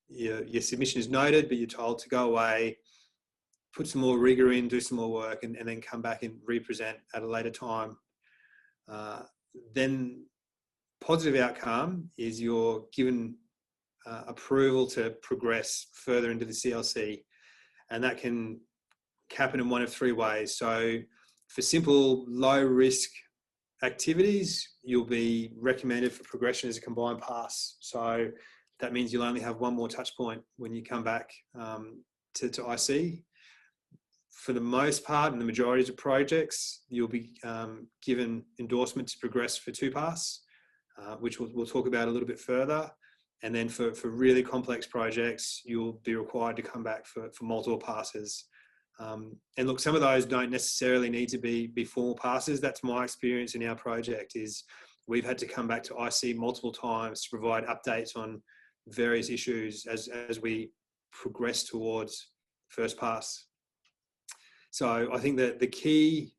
Your submission is noted, but you're told to go away, put some more rigor in, do some more work, and then come back and represent at a later time. Then positive outcome is you're given approval to progress further into the CLC, and that can happen in one of 3 ways. So for simple low risk activities, you'll be recommended for progression as a combined pass. So that means you'll only have one more touch point when you come back to IC. For the most part, in the majority of projects, you'll be given endorsement to progress for 2 pass, which we'll talk about a little bit further. And then for really complex projects, you'll be required to come back for multiple passes. And look, some of those don't necessarily need to be formal passes. That's my experience in our project, is we've had to come back to IC multiple times to provide updates on various issues as we progress towards first pass. So I think that the key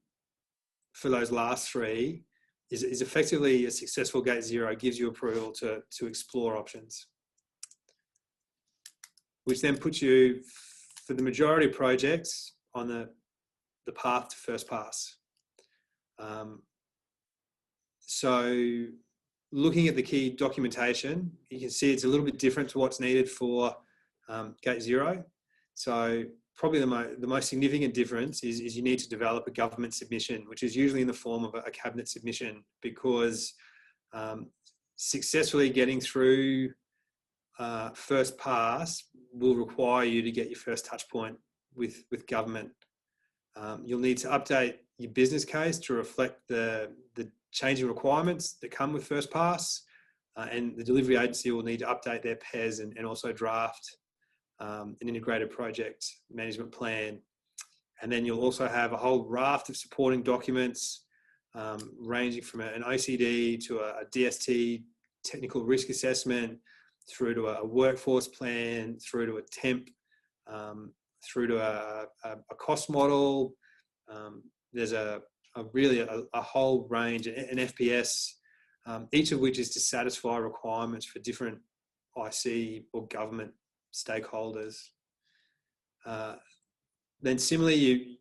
for those last 3 is effectively a successful Gate Zero gives you approval to explore options, which then puts you, for the majority of projects, on the path to first pass. So looking at the key documentation, you can see it's a little bit different to what's needed for Gate Zero. So probably the most significant difference is you need to develop a government submission, which is usually in the form of a cabinet submission, because successfully getting through first pass will require you to get your first touch point with government. You'll need to update your business case to reflect the changing requirements that come with first pass, and the delivery agency will need to update their PES and also draft an integrated project management plan. And then you'll also have a whole raft of supporting documents ranging from an OCD to a DST technical risk assessment, through to a workforce plan, through to a temp, through to a cost model. There's really a whole range, an FPS, each of which is to satisfy requirements for different IC or government stakeholders. Then similarly,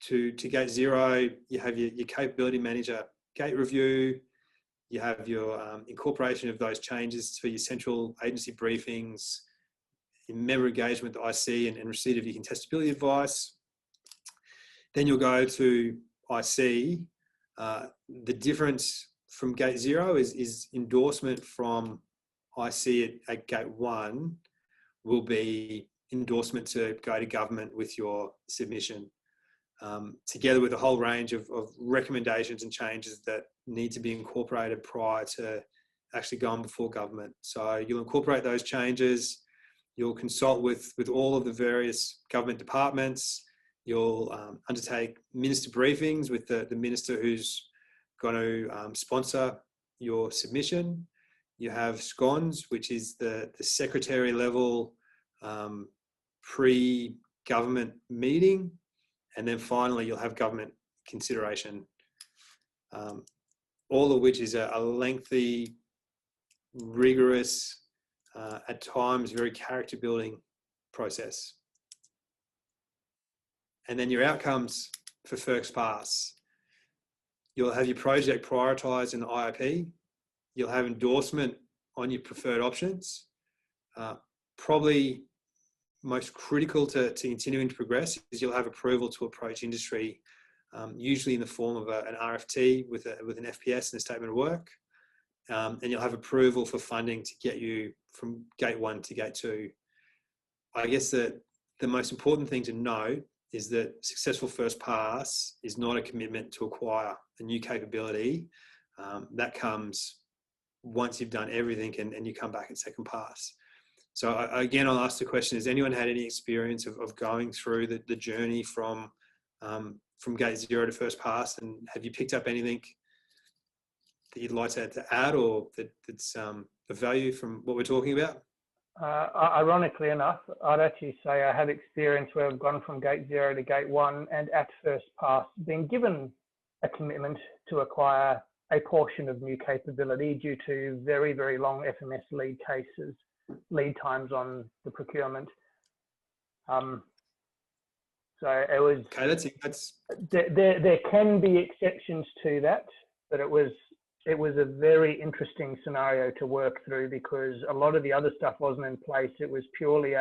to Gate 0, you have your capability manager gate review. You have your incorporation of those changes for your central agency briefings, your member engagement with IC and receipt of your contestability advice. Then you'll go to IC. The difference from Gate 0 is endorsement from IC at Gate 1 will be endorsement to go to government with your submission, together with a whole range of recommendations and changes that need to be incorporated prior to actually going before government. So you'll incorporate those changes, you'll consult with all of the various government departments, you'll undertake minister briefings with the minister who's going to sponsor your submission. You have SCONS, which is the secretary level pre-government meeting. And then finally, you'll have government consideration, all of which is a lengthy, rigorous, at times very character building process. And then your outcomes for first pass. You'll have your project prioritised in the IOP. You'll have endorsement on your preferred options. Probably most critical to continuing to progress is you'll have approval to approach industry, usually in the form of an RFT with an FPS and a statement of work. And you'll have approval for funding to get you from Gate 1 to Gate 2. I guess the most important thing to note is that successful first pass is not a commitment to acquire a new capability. That comes once you've done everything and you come back at second pass. So again, I'll ask the question, has anyone had any experience of going through the journey from Gate 0 to first pass, and have you picked up anything that you'd like to add or that's of value from what we're talking about? Ironically enough, I'd actually say I had experience where I've gone from Gate 0 to Gate 1 and at first pass been given a commitment to acquire a portion of new capability due to very, very long FMS lead times on the procurement. So it was, okay, that's there can be exceptions to that, but it was a very interesting scenario to work through because a lot of the other stuff wasn't in place. It was purely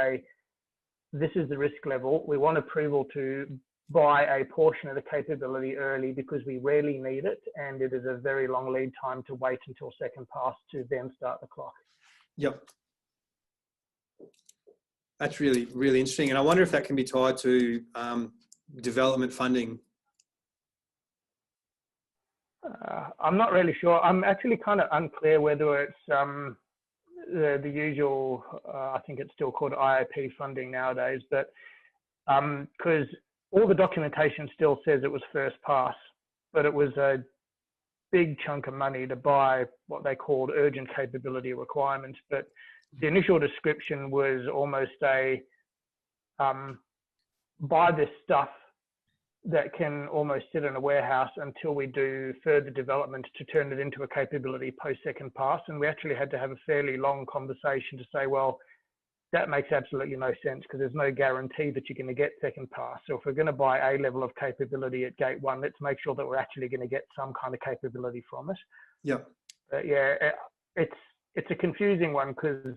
this is the risk level. We want approval to buy a portion of the capability early because we rarely need it, and it is a very long lead time to wait until second pass to then start the clock. Yep. That's really, really interesting. And I wonder if that can be tied to development funding. I'm not really sure. I'm actually kind of unclear whether it's the usual, I think it's still called IOP funding nowadays, but because all the documentation still says it was first pass, but it was a big chunk of money to buy what they called urgent capability requirements. But the initial description was almost a buy this stuff that can almost sit in a warehouse until we do further development to turn it into a capability post second pass. And we actually had to have a fairly long conversation to say, well, that makes absolutely no sense because there's no guarantee that you're going to get second pass. So if we're going to buy a level of capability at Gate 1, let's make sure that we're actually going to get some kind of capability from it. Yeah. Yeah, it's a confusing one because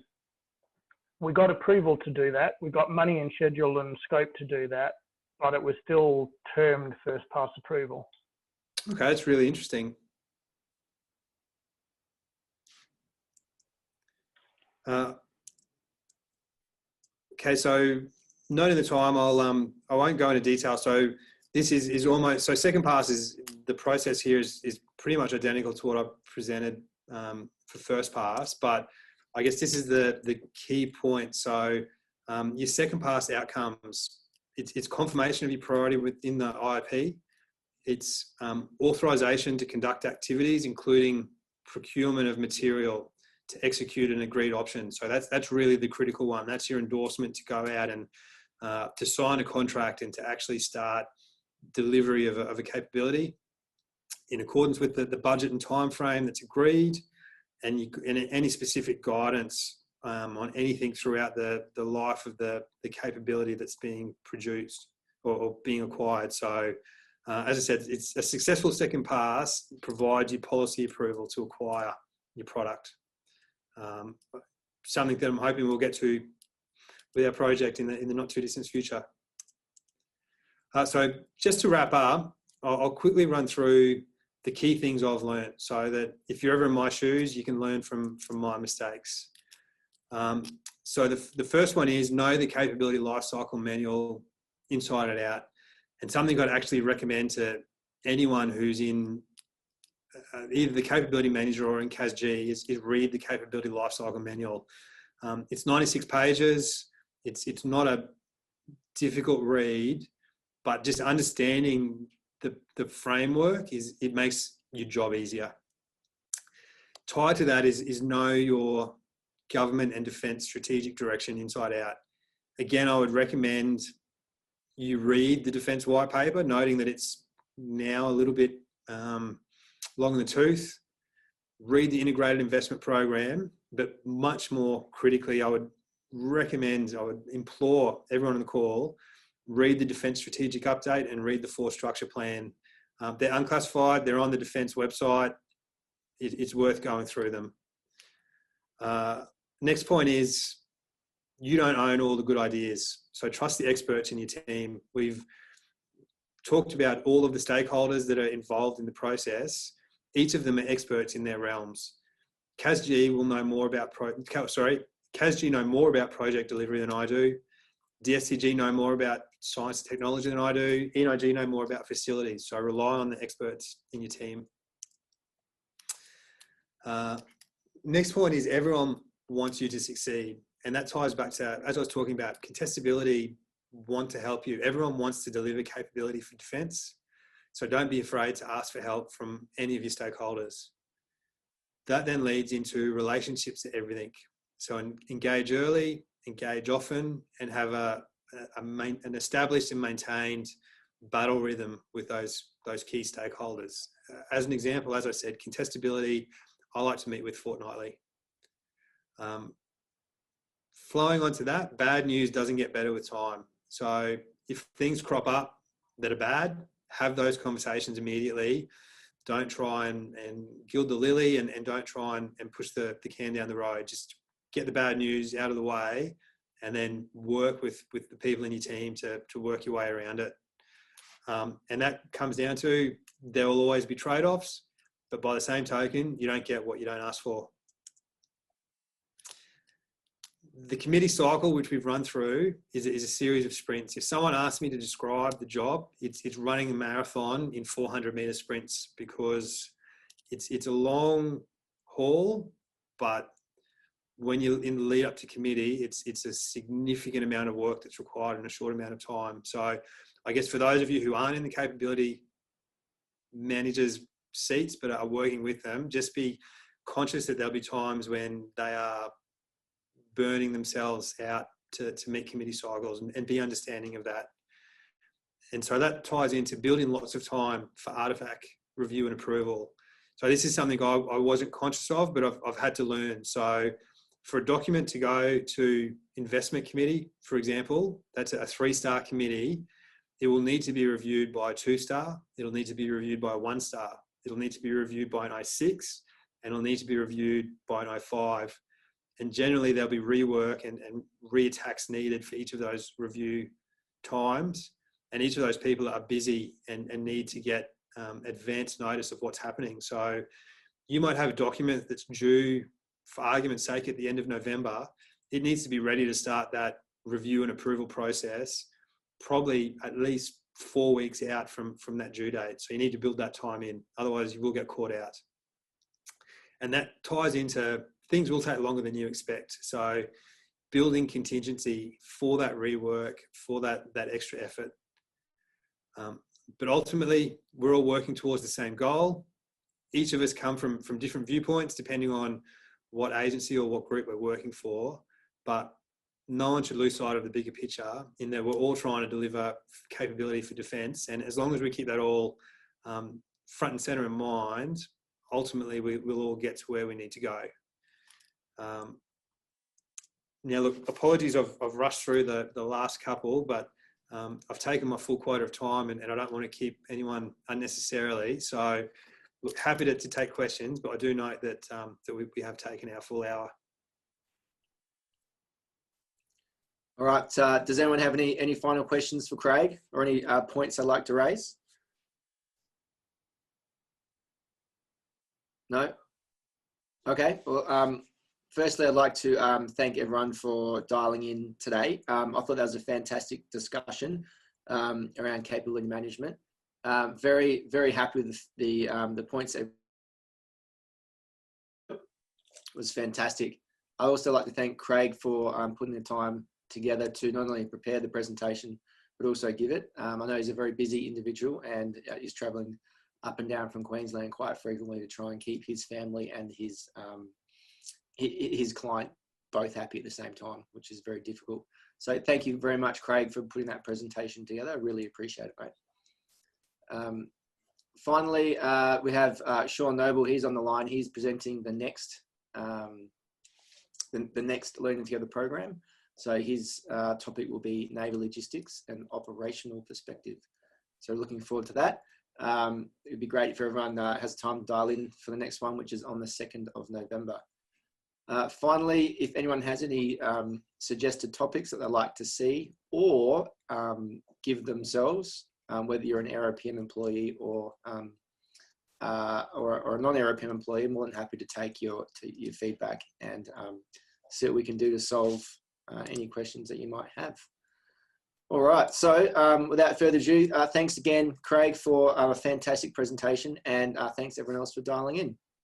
we got approval to do that. We got money and schedule and scope to do that, but it was still termed first pass approval. Okay, that's really interesting. Okay, so noting the time, I won't go into detail. So this is almost, so second pass is, the process here is pretty much identical to what I presented for first pass, but I guess this is the key point. So your second pass outcomes it's confirmation of your priority within the IOP. It's authorization to conduct activities, including procurement of material to execute an agreed option. So that's really the critical one. That's your endorsement to go out and to sign a contract and to actually start delivery of a capability in accordance with the budget and time frame that's agreed, and any specific guidance on anything throughout the life of the capability that's being produced or being acquired. So as I said, it's a successful second pass provides you policy approval to acquire your product. Something that I'm hoping we'll get to with our project in the not too distant future. So just to wrap up, I'll quickly run through the key things I've learned so that if you're ever in my shoes, you can learn from my mistakes. So the first one is know the capability lifecycle manual inside and out. And something I'd actually recommend to anyone who's in either the capability manager or in CASG is read the capability lifecycle manual. It's 96 pages. It's not a difficult read, but just understanding the framework it makes your job easier. Tied to that is know your government and defence strategic direction inside out. Again, I would recommend you read the defence white paper, noting that it's now a little bit long in the tooth. Read the integrated investment program, but much more critically, I would implore everyone on the call, read the defence strategic update and read the force structure plan. They're unclassified, they're on the defence website. It's worth going through them. Next point is you don't own all the good ideas. So trust the experts in your team. We've talked about all of the stakeholders that are involved in the process. Each of them are experts in their realms. CASG will know more about CASG know more about project delivery than I do. DSCG know more about science and technology than I do. ENIG know more about facilities. So rely on the experts in your team. Next point is everyone wants you to succeed. And that ties back to, as I was talking about, contestability want to help you. Everyone wants to deliver capability for defence. So don't be afraid to ask for help from any of your stakeholders. That then leads into relationships to everything. So engage early, engage often, and have an established and maintained battle rhythm with those key stakeholders. As an example, as I said, contestability, I like to meet with fortnightly. Flowing onto that, bad news doesn't get better with time. So if things crop up that are bad, have those conversations immediately. Don't try and gild the lily and don't try and push the can down the road. Just get the bad news out of the way and then work with the people in your team to work your way around it. And that comes down to there will always be trade-offs, but by the same token, you don't get what you don't ask for. The committee cycle, which we've run through, is a series of sprints. If someone asks me to describe the job, it's running a marathon in 400-metre sprints because it's a long haul, but when you're in the lead up to committee, it's a significant amount of work that's required in a short amount of time. So I guess for those of you who aren't in the capability managers' seats but are working with them, just be conscious that there'll be times when they are burning themselves out to meet committee cycles and be understanding of that. And so that ties into building lots of time for artifact review and approval. So this is something I wasn't conscious of, but I've had to learn. So for a document to go to investment committee, for example, that's a 3-star committee, it will need to be reviewed by a 2-star. It'll need to be reviewed by a 1-star. It'll need to be reviewed by an I6, and it'll need to be reviewed by an I5. And generally there'll be rework and reattacks needed for each of those review times. And each of those people are busy and need to get advance notice of what's happening. So you might have a document that's due, for argument's sake, at the end of November. It needs to be ready to start that review and approval process, probably at least 4 weeks out from that due date. So you need to build that time in, otherwise you will get caught out. And that ties into things will take longer than you expect. So building contingency for that rework, for that extra effort. But ultimately, we're all working towards the same goal. Each of us come from different viewpoints, depending on what agency or what group we're working for. But no one should lose sight of the bigger picture, in that we're all trying to deliver capability for defence. And as long as we keep that all front and centre in mind, ultimately we'll all get to where we need to go. Now, look, apologies, I've rushed through the last couple, but I've taken my full quota of time, and I don't want to keep anyone unnecessarily. So, look, happy to take questions, but I do note that we have taken our full hour. All right. Does anyone have any final questions for Craig, or any points they'd like to raise? No? Okay. Well, firstly, I'd like to thank everyone for dialing in today. I thought that was a fantastic discussion around capability management. Very, very happy with the points. It was fantastic. I also like to thank Craig for putting the time together to not only prepare the presentation, but also give it. I know he's a very busy individual, and he's traveling up and down from Queensland quite frequently to try and keep his family and his client both happy at the same time, which is very difficult. So thank you very much, Craig, for putting that presentation together. I really appreciate it, mate. Finally, we have Sean Noble. He's on the line. He's presenting the next Learning Together program. So his topic will be naval logistics and operational perspective. So looking forward to that. It'd be great if everyone has time to dial in for the next one, which is on the 2nd of November. Finally, if anyone has any suggested topics that they'd like to see or give themselves, whether you're an AeroPM employee or a non-AeroPM employee, I'm more than happy to take your feedback and see what we can do to solve any questions that you might have. All right, so without further ado, thanks again, Craig, for a fantastic presentation, and thanks everyone else for dialing in.